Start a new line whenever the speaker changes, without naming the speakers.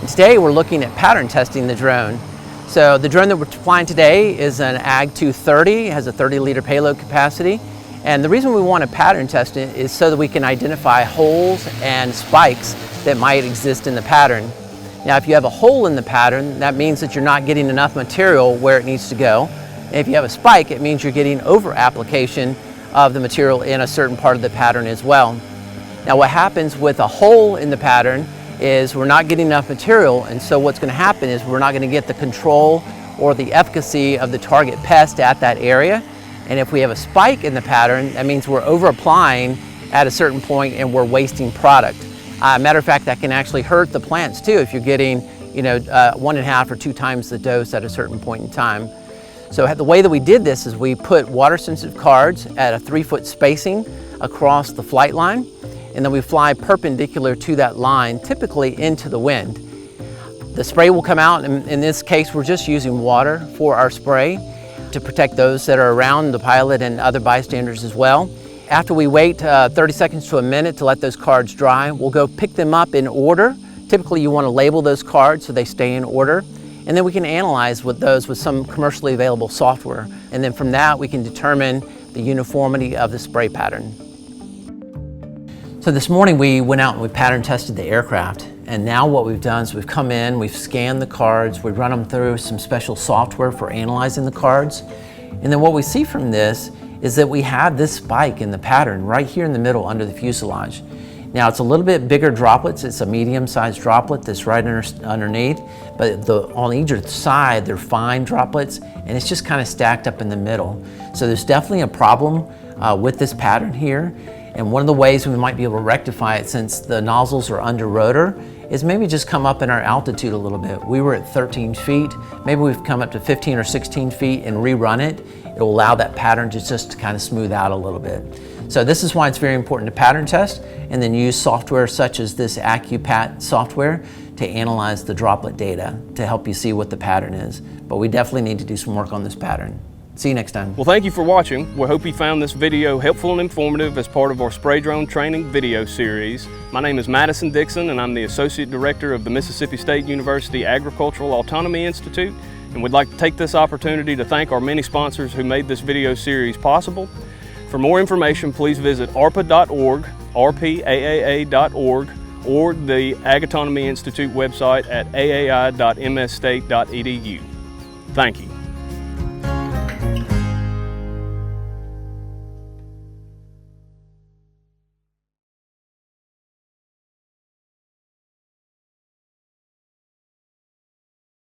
And today we're looking at pattern testing the drone. So the drone that we're flying today is an AG 230, it has a 30-liter payload capacity. And the reason we want to pattern test it is so that we can identify holes and spikes that might exist in the pattern. Now, if you have a hole in the pattern, that means that you're not getting enough material where it needs to go. And if you have a spike, it means you're getting over application of the material in a certain part of the pattern as well. Now, what happens with a hole in the pattern is we're not getting enough material, and so what's going to happen is we're not going to get the control or the efficacy of the target pest at that area. And if we have a spike in the pattern, that means we're over applying at a certain point and we're wasting product. Matter of fact, that can actually hurt the plants too if you're getting 1.5 or 2 times the dose at a certain point in time. So the way that we did this is we put water sensitive cards at a 3-foot spacing across the flight line, and then we fly perpendicular to that line, typically into the wind. The spray will come out, and in this case we're just using water for our spray to protect those that are around, the pilot and other bystanders as well. After we wait 30 seconds to a minute to let those cards dry, we'll go pick them up in order. Typically you want to label those cards so they stay in order, and then we can analyze those with some commercially available software. And then from that we can determine the uniformity of the spray pattern. So this morning we went out and we pattern tested the aircraft, and now what we've done is we've come in, we've scanned the cards, we run them through some special software for analyzing the cards, and then what we see from this is that we have this spike in the pattern right here in the middle under the fuselage. Now it's a little bit bigger droplets, it's a medium-sized droplet that's right underneath, but on either side they're fine droplets, and it's just kind of stacked up in the middle. So there's definitely a problem with this pattern here. And one of the ways we might be able to rectify it, since the nozzles are under rotor, is maybe just come up in our altitude a little bit. We were at 13 feet, maybe we've come up to 15 or 16 feet and rerun it. It'll allow that pattern to just kind of smooth out a little bit. So this is why it's very important to pattern test and then use software such as this AccuPat software to analyze the droplet data to help you see what the pattern is. But we definitely need to do some work on this pattern. See you next time.
Well, thank you for watching. We hope you found this video helpful and informative as part of our spray drone training video series. My name is Madison Dixon, and I'm the Associate Director of the Mississippi State University Agricultural Autonomy Institute. And we'd like to take this opportunity to thank our many sponsors who made this video series possible. For more information, please visit arpa.org, rpaaa.org, or the Ag Autonomy Institute website at aai.msstate.edu. Thank you.